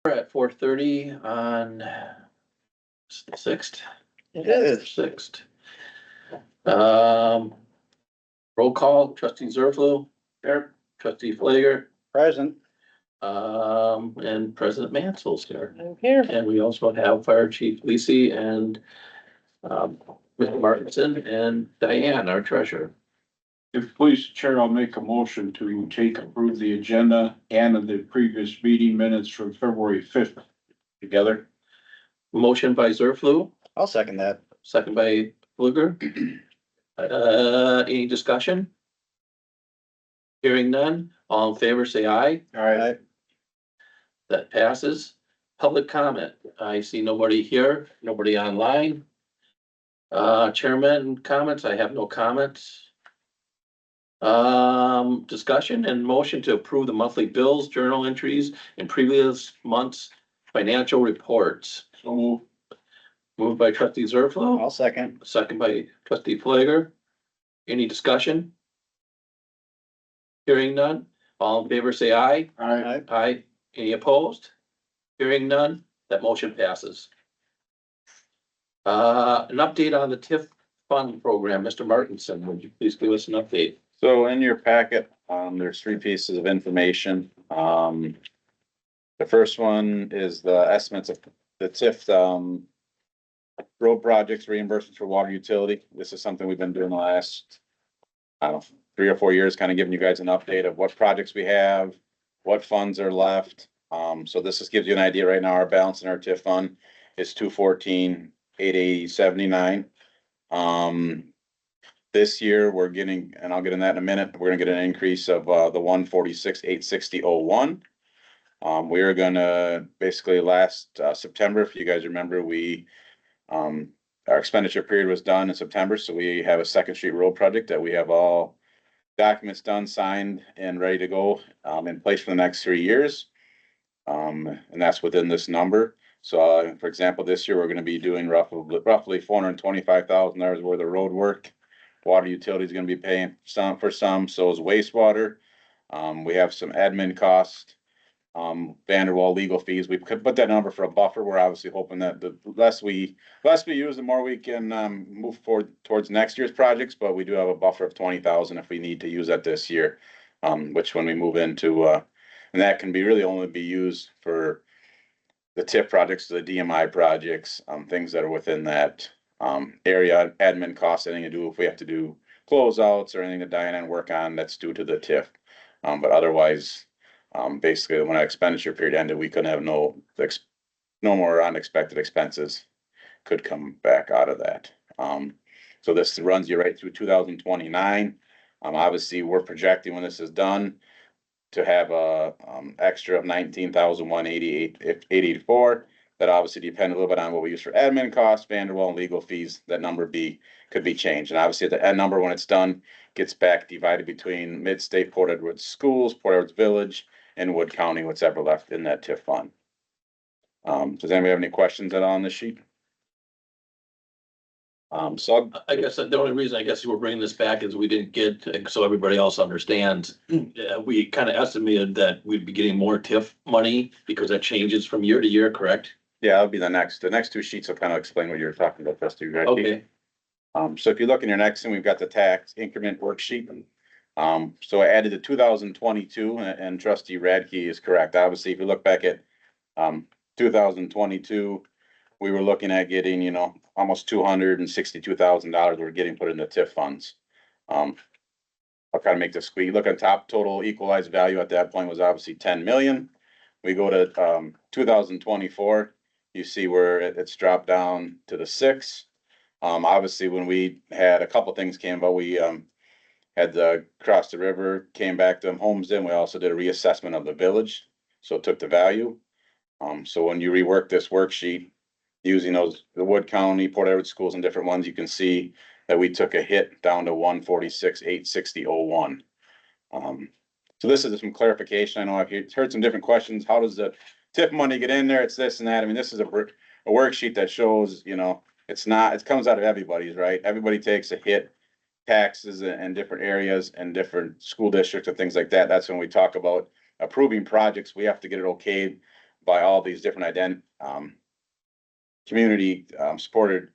We're at 4:30 on the 6th. It is. 6th. Um, roll call, trustee Zerflo, here, trustee Flager, Present. and President Mansell's here. I'm here. And we also have Fire Chief Lisi and, Mr. Martinson and Diane, our treasurer. If please, Chair, I'll make a motion to approve the agenda and of the previous meeting minutes from February 5th together. Motion by Zerflu, I'll second that. second by Fluger. Any discussion? Hearing none, all in favor, say aye. All right, That passes. Public comment. I see nobody here, nobody online. Chairman comments, I have no comments. Discussion and motion to approve the monthly bills, journal entries, and previous months' financial reports. so move. Moved by trustee Zerflo, I'll second. second by trustee Flager. Any discussion? Hearing none, all in favor say aye. All right, Aye. Any opposed? Hearing none, that motion passes. An update on the TIF fund program, Mr. Martinson, would you please give us an update? So in your packet, there's three pieces of information. The first one is the estimates of the TIF, road projects reimbursements for water utility. This is something we've been doing the last, I don't know, 3 or 4 years, kind of giving you guys an update of what projects we have, what funds are left. So this just gives you an idea. Right now, our balance in our TIF fund is 214,880.79. This year, we're getting, and I'll get in that in a minute, we're gonna get an increase of the 146,860.01. We are gonna basically last September, if you guys remember, our expenditure period was done in September, so we have a Second Street Road project that we have all documents done, signed, and ready to go in place for the next 3 years. And that's within this number. So, for example, this year, we're gonna be doing roughly $425,000 worth of road work. Water utility is gonna be paying some, so is wastewater. We have some admin costs, Vanderwall legal fees. We could put that number for a buffer. We're obviously hoping that the less we use, the more we can, move forward towards next year's projects, but we do have a buffer of 20,000 if we need to use that this year. Which when we move into, and that can be really only be used for the TIF projects, the DMI projects, things that are within that area, admin costs, anything to do if we have to do closeouts or anything that Diane and work on that's due to the TIF. But otherwise, basically when our expenditure period ended, we couldn't have no more unexpected expenses could come back out of that. So this runs you right through 2029. Obviously, we're projecting when this is done to have a extra of 19,188.84. That obviously depend a little bit on what we use for admin costs, Vanderwall and legal fees. That number could be changed. And obviously the end number, when it's done, gets back divided between Mid-State, Port Edwards Schools, Port Edwards Village, and Wood County, what's ever left in that TIF fund. Does anybody have any questions at all on this sheet? So I guess the only reason I guess we're bringing this back is we didn't get, so everybody else understands. We kind of estimated that we'd be getting more TIF money because that changes from year to year, correct? yeah, that'll be the next 2 sheets will kind of explain what you're talking about, trustee Radke. Okay, So if you look in your next one, we've got the tax increment worksheet. So I added the 2022 and trustee Radke is correct. Obviously, if you look back at 2022, we were looking at getting, almost $262,000 we're getting put into TIF funds. I'll kind of make this squeak. Look on top, total equalized value at that point was obviously 10 million. We go to 2024, you see where it's dropped down to the 6. Obviously, when we had a couple things came about, we had the cross the river, came back to homes in. We also did a reassessment of the village, so it took the value. So when you rework this worksheet using the Wood County, Port Edwards schools and different ones, you can see that we took a hit down to 146,860.01. So this is some clarification. I know I've heard some different questions. How does the TIF money get in there? It's this and that. I mean, this is a worksheet that shows, it's not, it comes out of everybody's, right? Everybody takes a hit, taxes in different areas and different school districts and things like that. That's when we talk about approving projects. We have to get it okayed by all these different community, supported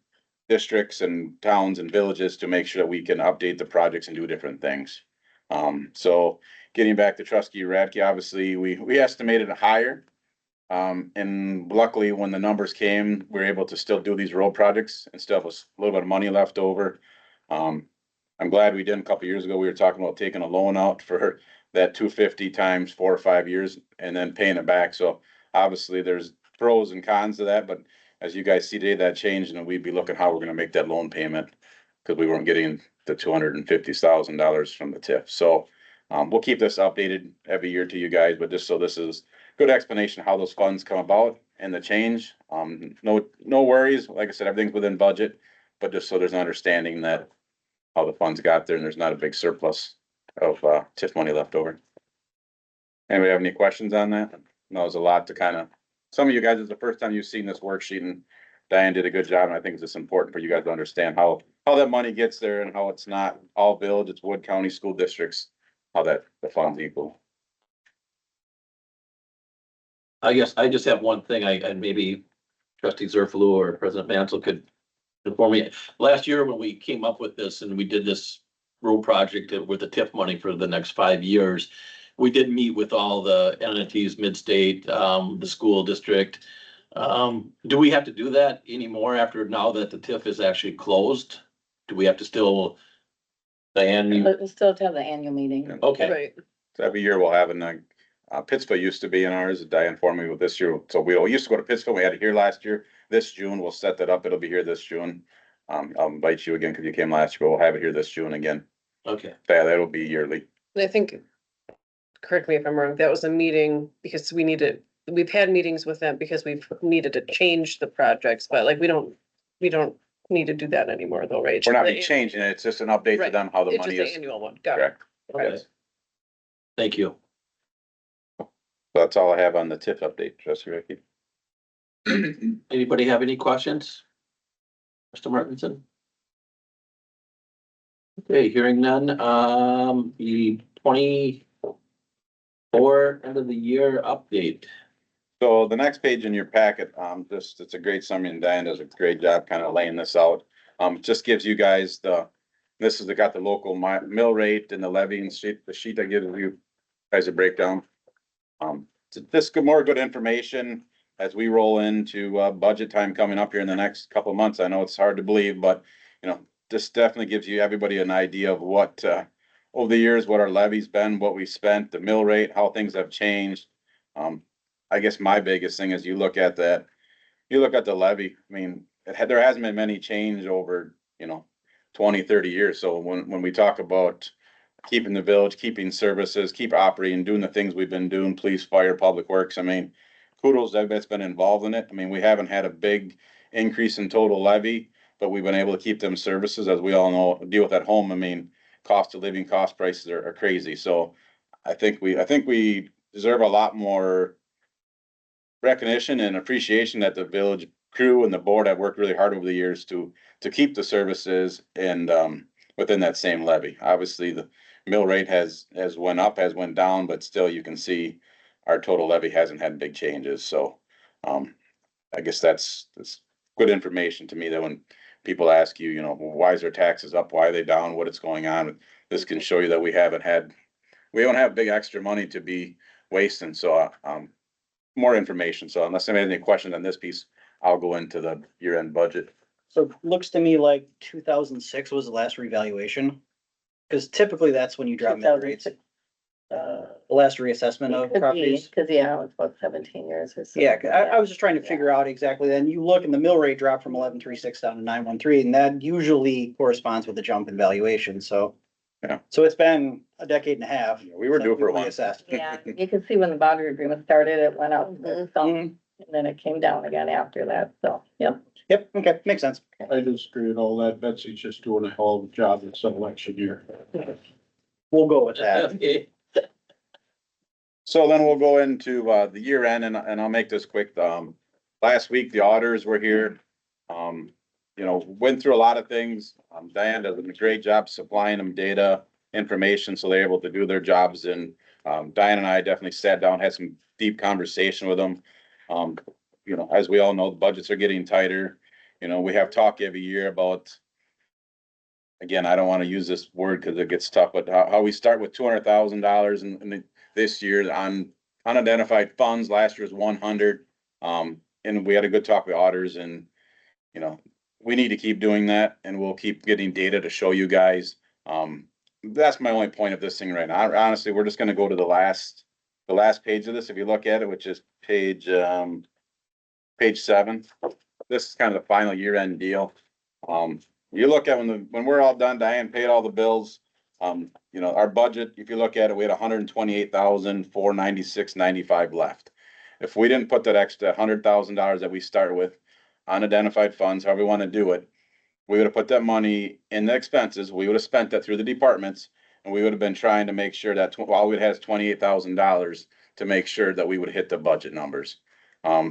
districts and towns and villages to make sure that we can update the projects and do different things. So getting back to Trustee Radke, obviously, we estimated higher. And luckily, when the numbers came, we were able to still do these road projects and still have a little bit of money left over. I'm glad we did. A couple years ago, we were talking about taking a loan out for that 250 times 4 or 5 years and then paying it back. So obviously, there's pros and cons to that, but as you guys see today, that changed, and we'd be looking how we're gonna make that loan payment, because we weren't getting the $250,000 from the TIF. So we'll keep this updated every year to you guys, but just so this is good explanation how those funds come about and the change. No worries. Like I said, everything's within budget, but just so there's an understanding that how the funds got there and there's not a big surplus of TIF money left over. Anybody have any questions on that? No, there's a lot to kind of, some of you guys, it's the first time you've seen this worksheet, and Diane did a good job, and I think it's just important for you guys to understand how that money gets there and how it's not all village, it's Wood County school districts, how that the funds equal. I guess I just have one thing, and maybe trustee Zerflu or President Mansell could inform me. Last year when we came up with this and we did this road project with the TIF money for the next 5 years, we did meet with all the entities, mid-state, the school district. Do we have to do that anymore after now that the TIF is actually closed? Do we have to still, Diane? But we still have the annual meeting. Okay, Right. So every year we'll have Pittsfield used to be in ours. Diane informed me with this year. So we used to go to Pittsfield. We had it here last year. This June, we'll set that up. It'll be here this June. I'll invite you again because you came last year, but we'll have it here this June again. okay. Yeah, that'll be yearly. And I think, correct me if I'm wrong, that was a meeting because we've had meetings with them because we've needed to change the projects, but like, we don't need to do that anymore though, right? We're not The- changing it. It's just an update to Right. them how the It's money just is. the annual one. Got it. Correct. Okay. Yes. Thank you. So that's all I have on the TIF update, Trustee Ricky. Anybody have any questions? Mr. Martinson? Okay, hearing none, the 24 end of the year update. So the next page in your packet, it's a great summary, and Diane does a great job kind of laying this out. Just gives you guys got the local mill rate and the levying sheet, the sheet that gives you guys a breakdown. This more good information as we roll into budget time coming up here in the next couple of months. I know it's hard to believe, but this definitely gives you everybody an idea of what over the years, what our levy's been, what we spent, the mill rate, how things have changed. I guess my biggest thing is you look at the levy. I mean, there hasn't been many change over 20, 30 years. So when we talk about keeping the village, keeping services, keep operating, doing the things we've been doing, police, fire, public works, I mean, kudos to everybody that's been involved in it. I mean, we haven't had a big increase in total levy, but we've been able to keep them services, as we all know, deal with at home. I mean, cost of living, cost prices are crazy. So I think we deserve a lot more recognition and appreciation that the village crew and the board have worked really hard over the years to keep the services and within that same levy. Obviously, the mill rate has went up, has went down, but still you can see our total levy hasn't had big changes. So I guess that's good information to me that when people ask you, why is their taxes up? Why are they down? What is going on? This can show you that we don't have big extra money to be wasting. So more information. So unless anybody has any questions on this piece, I'll go into the year-end budget. So it looks to me like 2006 was the last revaluation. Cause typically that's when you drop mill rates, the last reassessment of properties. Cause yeah, it's about 17 years or so. Yeah, I was just trying to figure out exactly, then you look and the mill rate dropped from 11.36 down to 9.13, and that usually corresponds with the jump in valuation, so. Yeah. So it's been a decade and a half. We were due for one. Reassessed. Yeah, you can see when the boundary agreement started, it went up some, Mhm. and then it came down again after that, so, yep. Yep, okay, makes sense. I disagree with all that. Betsy's just doing a hell of a job this election year. We'll go with that. Okay. So then we'll go into the year end, and I'll make this quick. Last week, the auditors were here. Went through a lot of things. Diane does a great job supplying them data, information, so they're able to do their jobs. And Diane and I definitely sat down, had some deep conversation with them. You know, as we all know, the budgets are getting tighter. You know, we have talk every year about, again, I don't want to use this word because it gets tough, but how we start with $200,000 in this year on unidentified funds. Last year's 100. And we had a good talk with auditors, and, you know, we need to keep doing that, and we'll keep getting data to show you guys. That's my only point of this thing right now. Honestly, we're just gonna go to the last page of this. If you look at it, which is page 7. This is kind of the final year-end deal. You look at when we're all done, Diane paid all the bills. You know, our budget, if you look at it, we had 128,496.95 left. If we didn't put that extra $100,000 that we start with unidentified funds, however we want to do it, we would have put that money in the expenses. We would have spent that through the departments, and we would have been trying to make sure that all we had is $28,000 to make sure that we would hit the budget numbers.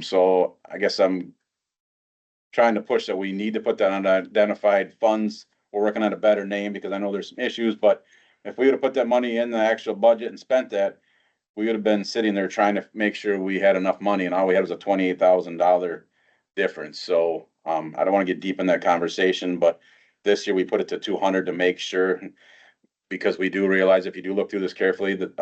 So I guess I'm trying to push that we need to put that unidentified funds. We're working on a better name because I know there's some issues, but if we would have put that money in the actual budget and spent that, we would have been sitting there trying to make sure we had enough money, and all we had was a $28,000 difference. So, I don't want to get deep in that conversation, but this year we put it to 200 to make sure, because we do realize, if you do look through this carefully, that,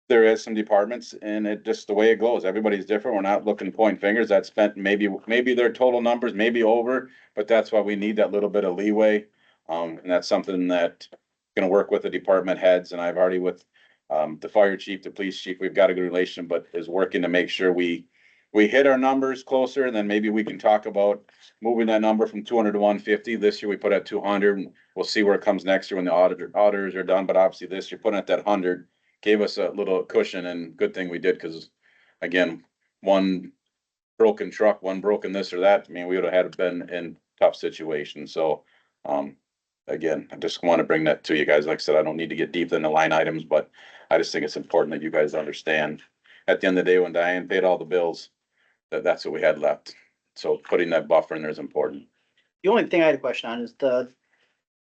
there is some departments, and it just the way it goes. Everybody's different. We're not looking to point fingers. That spent maybe their total numbers, maybe over, but that's why we need that little bit of leeway. And that's something that gonna work with the department heads, and I've already with the fire chief, the police chief, we've got a good relation, but is working to make sure we hit our numbers closer, and then maybe we can talk about moving that number from 200 to 150. This year we put at 200, and we'll see where it comes next year when the auditors are done. But obviously this year putting at that 100 gave us a little cushion, and good thing we did, because again, one broken truck, one broken this or that, I mean, we would have had been in tough situations. So, again, I just want to bring that to you guys. Like I said, I don't need to get deep in the line items, but I just think it's important that you guys understand, at the end of the day, when Diane paid all the bills, that's what we had left. So putting that buffer in there is important. The only thing I had a question on is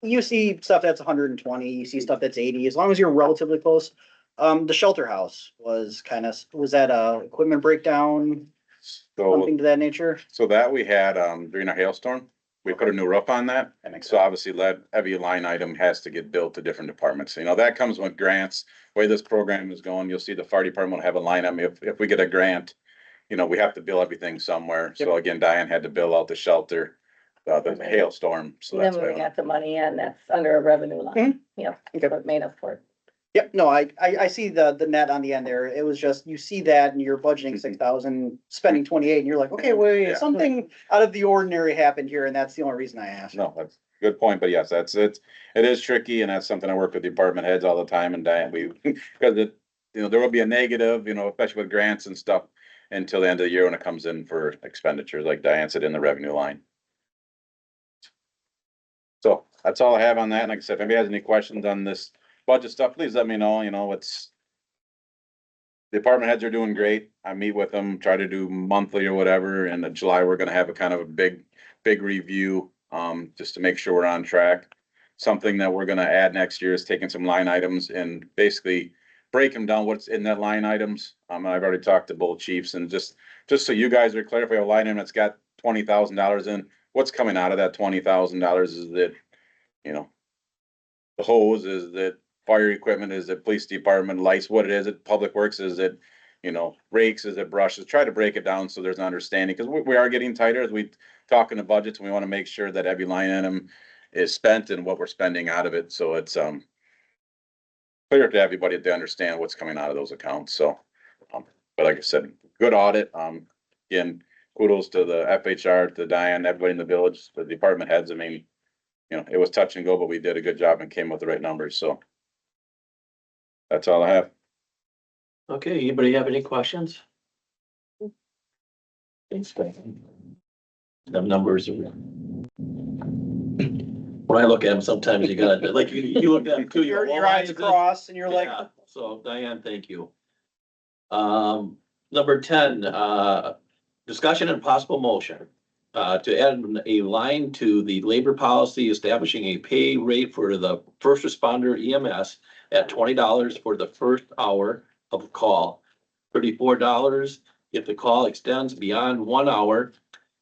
you see stuff that's 120, you see stuff that's 80, as long as you're relatively close. The shelter house was that a equipment breakdown, So, something to that nature? so that we had, during a hailstorm, we put a new roof on that. That makes So obviously that every line item has to get billed to different departments. You know, that comes with grants. The way this program is going, you'll see the fire department will have a line item. If we get a grant, you know, we have to bill everything somewhere. So again, Diane had to bill out the shelter, the hailstorm. So Then that's when we why. got the money in, that's under a revenue line. Yep, Okay. what made up for it. Yep, no, I see the net on the end there. It was just, you see that and you're budgeting 6,000, spending 28, and you're like, okay, wait, Yeah. something out of the ordinary happened here, and that's the only reason I asked. No, that's a good point, but yes, that's it. It is tricky, and that's something I work with department heads all the time, and Diane, because there will be a negative, especially with grants and stuff, until the end of the year when it comes in for expenditures, like Diane said, in the revenue line. So that's all I have on that. And like I said, if anybody has any questions on this budget stuff, please let me know. Department heads are doing great. I meet with them, try to do monthly or whatever. And in July, we're gonna have a kind of a big review, just to make sure we're on track. Something that we're gonna add next year is taking some line items and basically break them down, what's in that line items. I've already talked to both chiefs, and just so you guys are clear, if we have a line item that's got $20,000 in, what's coming out of that $20,000? Is that, the hose, is that fire equipment, is it police department lights, what it is, it public works, is it, rakes, is it brushes? Try to break it down so there's an understanding, because we are getting tighter as we talk in the budgets, and we want to make sure that every line item is spent and what we're spending out of it. So it's clear to everybody to understand what's coming out of those accounts. So, but like I said, good audit. Again, kudos to the FHR, to Diane, everybody in the village, the department heads. I mean, it was touch and go, but we did a good job and came with the right numbers. So that's all I have. Okay, anybody have any questions? The numbers. When I look at them, sometimes you gotta, like, you look at them too. Your well, your why eyes is this- cross and you're like, Yeah, so Diane, thank you. Number 10, discussion and possible motion. To add a line to the labor policy establishing a pay rate for the first responder EMS at $20 for the first hour of call, $34 if the call extends beyond 1 hour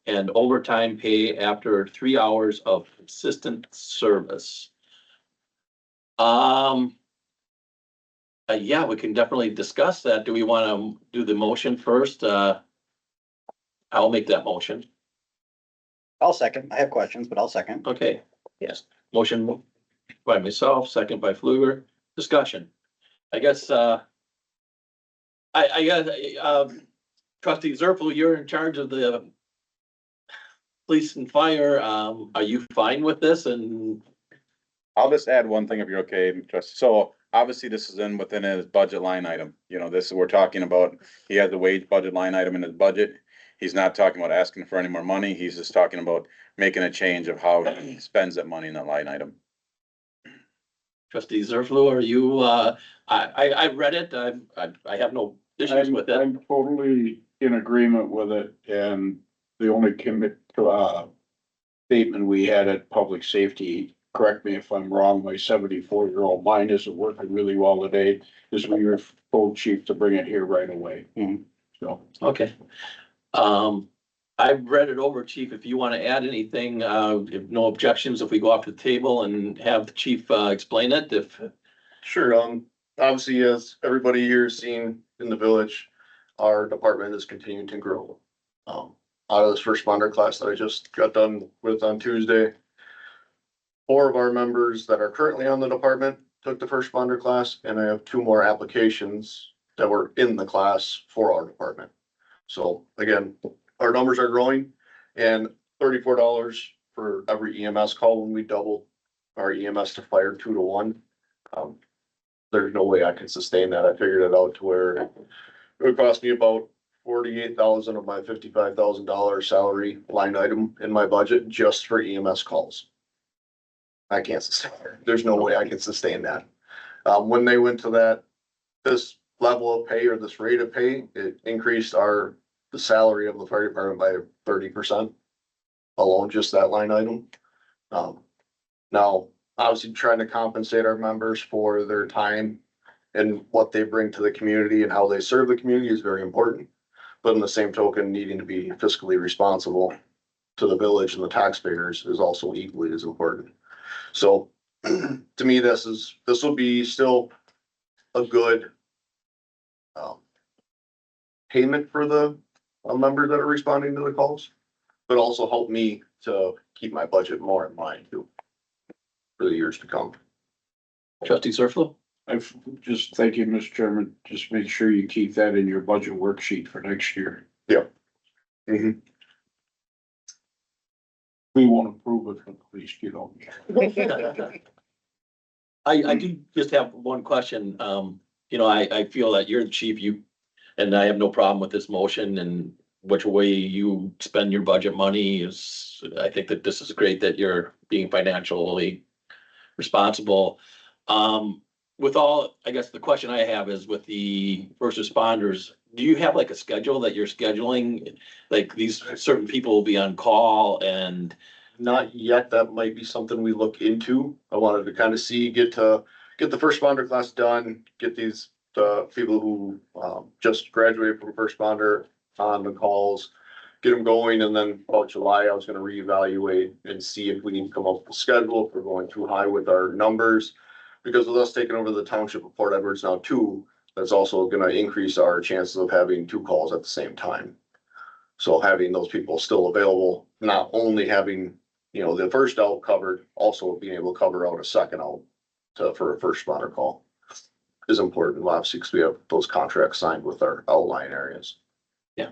and overtime pay after 3 hours of consistent service. Yeah, we can definitely discuss that. Do we want to do the motion first? I'll make that motion. I'll second. I have questions, but I'll second. Okay, yes, motion by myself, second by Fluger, discussion. I guess, I got, trustee Zerfel, you're in charge of the police and fire. Are you fine with this? And I'll just add one thing if you're okay, trustee. So obviously this is within his budget line item. You know, this is, we're talking about, he has the wage budget line item in his budget. He's not talking about asking for any more money. He's just talking about making a change of how he spends that money in that line item. trustee Zerfel, are you, I read it. I have no issues with it. I'm totally in agreement with it, and the only statement we had at public safety, correct me if I'm wrong, my 74-year-old mind isn't working really well today, is we were told chief to bring it here right away. Mhm. So, Okay. I've read it over, chief. If you want to add anything, if no objections, if we go off the table and have the chief, explain it, if, Sure, obviously, as everybody here has seen in the village, our department is continuing to grow. Out of this first responder class that I just got done with on Tuesday, 4 of our members that are currently on the department took the first responder class, and I have 2 more applications that were in the class for our department. So again, our numbers are growing, and $34 for every EMS call when we double our EMS to fire 2 to 1. There's no way I can sustain that. I figured it out to where it would cost me about 48,000 of my $55,000 salary line item in my budget just for EMS calls. I can't sustain it. There's no way I can sustain that. When they went to this level of pay or this rate of pay, it increased the salary of the fire department by 30% alone, just that line item. Now, obviously trying to compensate our members for their time and what they bring to the community and how they serve the community is very important. But in the same token, needing to be fiscally responsible to the village and the taxpayers is also equally as important. So to me, this will be still a good payment for the members that are responding to the calls, but also help me to keep my budget more in line too for the years to come. trustee Zerfel? I've just, thank you, Mr. Chairman, just make sure you keep that in your budget worksheet for next year. Mhm. We won't approve it, but at least you know. I do just have one question. You know, I feel that you're the chief, and I have no problem with this motion and which way you spend your budget money is, I think that this is great that you're being financially responsible. With all, I guess the question I have is with the first responders, do you have like a schedule that you're scheduling? Like these certain people will be on call and, Not yet. That might be something we look into. I wanted to kind of see, get the first responder class done, get these people who just graduated from first responder on the calls, get them going, and then about July, I was gonna reevaluate and see if we need to come up with a schedule, if we're going too high with our numbers. Because with us taking over the township of Port Edwards now too, that's also gonna increase our chances of having 2 calls at the same time. So having those people still available, not only having, the first out covered, also being able to cover out a second out for a first responder call is important, obviously, because we have those contracts signed with our outlying areas. okay,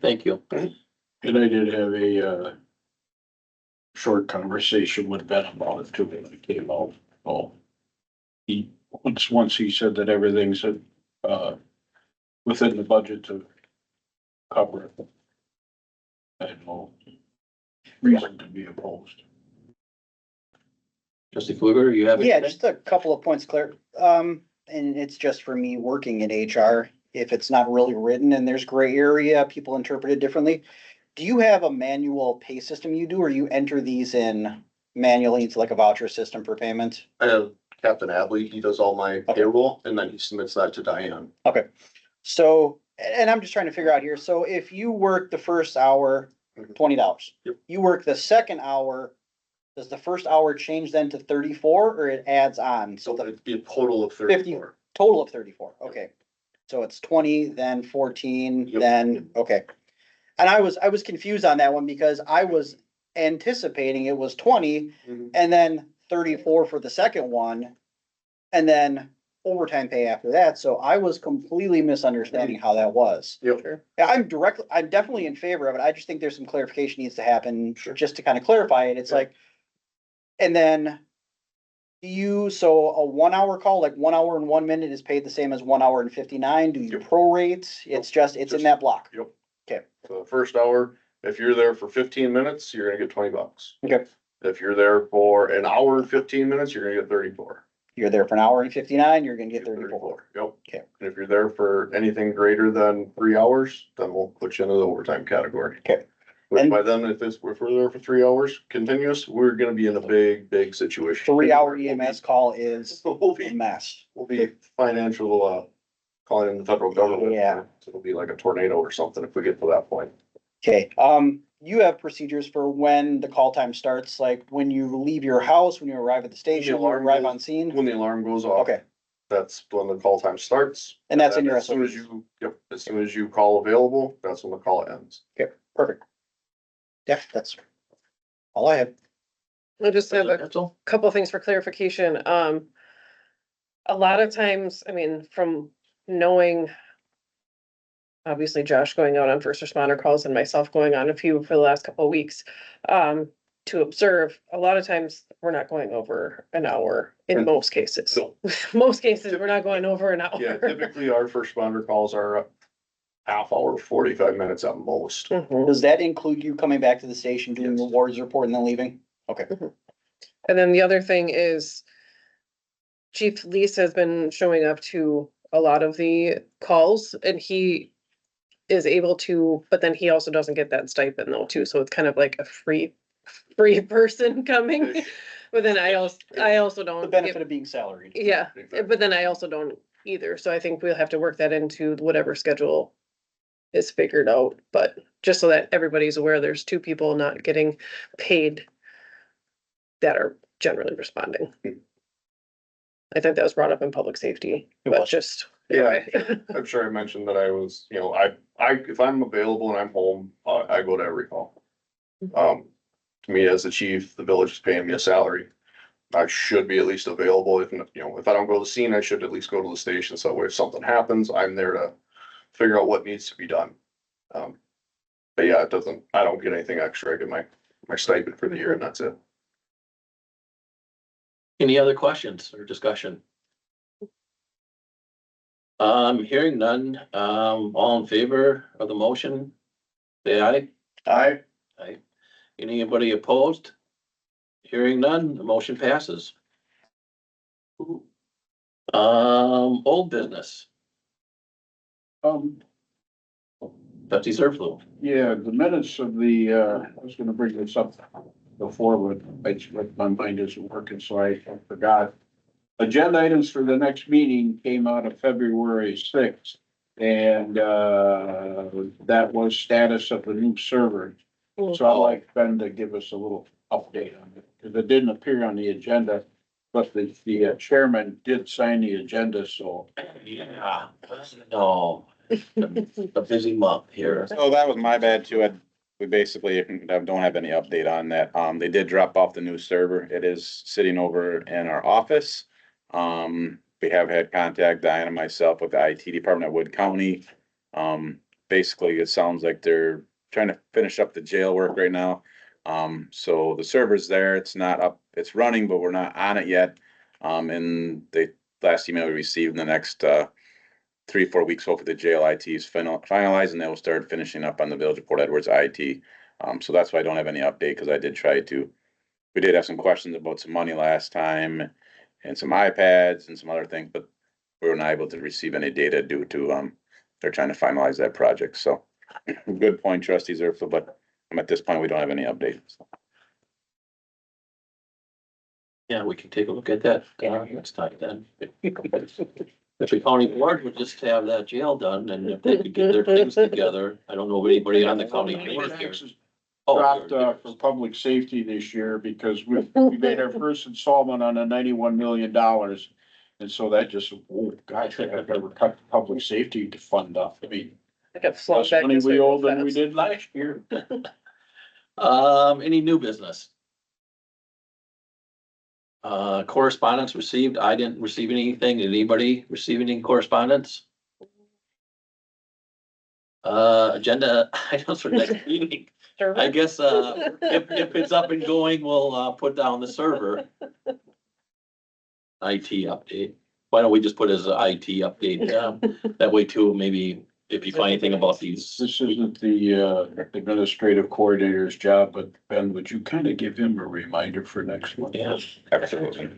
thank you. And I did have a short conversation with Ben about it too, when I came out. Oh, once he said that everything's within the budget to cover it. I had no reason to be opposed. Trustee Fluger, you have? Yeah, anything? just a couple of points, Claire. And it's just for me working in HR. If it's not really written and there's gray area, people interpret it differently. Do you have a manual pay system you do, or you enter these in manually into like a voucher system for payment? I have Captain Abley, he does all my payroll, and then he submits that to Diane. Okay, so and I'm just trying to figure out here, so if you work the first hour, $20. Yep. You work the second hour, does the first hour change then to 34, or it adds on? So So the it'd be a total of 50, 34. total of 34, okay. So it's 20, then 14, Yep. then, okay. And I was confused on that one because I was anticipating it was 20 Mhm. and then 34 for the second one. And then overtime pay after that, so I was completely misunderstanding how that was. Yep. Sure. Yeah, I'm definitely in favor of it, I just think there's some clarification needs to happen, Sure. just to kind of clarify it, it's Yeah. like. And then. So a 1 hour call, like 1 hour and 1 minute is paid the same as 1 hour and 59, do you Yep. prorate? It's just, it's in that block, Yep. Okay. So the first hour, if you're there for 15 minutes, you're gonna get $20. okay, If you're there for an hour and 15 minutes, you're gonna get 34. you're there for an hour and 59, you're gonna get 34. Yep. Okay. And if you're there for anything greater than 3 hours, then we'll put you into the overtime category. Okay. Which And- by then, if we're there for 3 hours continuous, we're gonna be in a big situation. 3 hour EMS call is We'll a be, mess. we'll be financial, calling in the federal government. Yeah. It'll be like a tornado or something if we get to that point. Okay, you have procedures for when the call time starts, like when you leave your house, when you arrive at the station, when you alarm arrive goes- on scene? When the alarm goes off. Okay, That's when the call time starts. And that's in then your as soon as SOPs. you, yep, as soon as you call available, that's when the call ends. perfect. Yeah, that's all I have. I just have a That's all. couple things for clarification. A lot of times, I mean, from knowing. Obviously Josh going out on first responder calls and myself going on a few for the last couple of weeks. To observe, a lot of times we're not going over an hour in most cases. So, Most cases, we're not going over an hour. yeah, typically our first responder calls are a half hour, 45 minutes at most. Mhm. Does that include you coming back to the station, doing the Yes. wards report and then leaving? Okay, And then the other thing is Chief Lease has been showing up to a lot of the calls and he is able to, but then he also doesn't get that stipend though too. So it's kind of like a free person coming. But then I also the don't benefit get, of being salaried. yeah, but then I also don't either. So I think we'll have to work that into whatever schedule is figured out, but just so that everybody's aware, there's two people not getting paid that are generally responding. I think that was brought up in public safety, It but was. just. Yeah, I'm sure I mentioned that I was, if I'm available and I'm home, I go to every call. To me, as the chief, the village is paying me a salary. I should be at least available. If I don't go to the scene, I should at least go to the station. So if something happens, I'm there to figure out what needs to be done. But yeah, I don't get anything extra. I get my stipend for the year and that's it. Any other questions or discussion? Hearing none, all in favor of the motion? Say aye. I, Aye. Anybody opposed? Hearing none, the motion passes. Old business, trustee Zerflu. Yeah, the minutes of the, I was gonna bring this up before, but my mind isn't working, so I forgot. Agenda items for the next meeting came out of February 6th. And, that was status of the new server. So I'd like Ben to give us a little update on it, because it didn't appear on the agenda. But the chairman did sign the agenda, so. Yeah, no, a busy month here. So that was my bad too. We basically don't have any update on that. They did drop off the new server. It is sitting over in our office. We have had contact, Diane and myself, with the IT department of Wood County. Basically, it sounds like they're trying to finish up the jail work right now. So the server's there. It's not up, it's running, but we're not on it yet. And the last email we received in the next, 3-4 weeks, hopefully the jail IT is finalized and they will start finishing up on the Village of Port Edwards IT. So that's why I don't have any update, because I did try to, we did have some questions about some money last time and some iPads and some other things, but we were not able to receive any data due to, they're trying to finalize that project. So good point, trustees, but at this point, we don't have any updates. Yeah, we can take a look at that next time then. If the county board would just have that jail done and if they could get their things together, I don't know of anybody on the county board here. Taxes Oh, dropped, for public safety this year because we made our first installment on a $91 million. And so that just, oh, gosh, I've never cut the public safety to fund up. I mean, I got flung less back money this way we real owe than we fast. did last year. Any new business? Correspondence received. I didn't receive anything. Did anybody receive any correspondence? Agenda items for next meeting. Server? I guess, if it's up and going, we'll, put down the server. IT update. Why don't we just put as an IT update? That way too, maybe if you find anything about these. This isn't the, administrative coordinator's job, but Ben, would you kind of give him a reminder for next month? Yeah. Absolutely.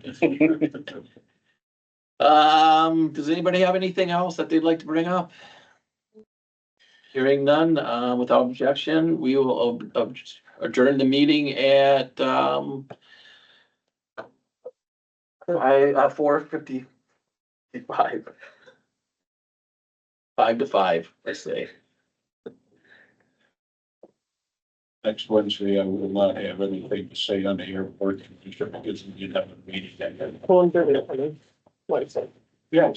Does anybody have anything else that they'd like to bring up? Hearing none, without objection, we will adjourn the meeting at, 4:55. 5 to 5, I say. Next Wednesday, I will not have anything to say on the airport, because we didn't have a meeting. Well, I'm doing it. What is it? Yeah,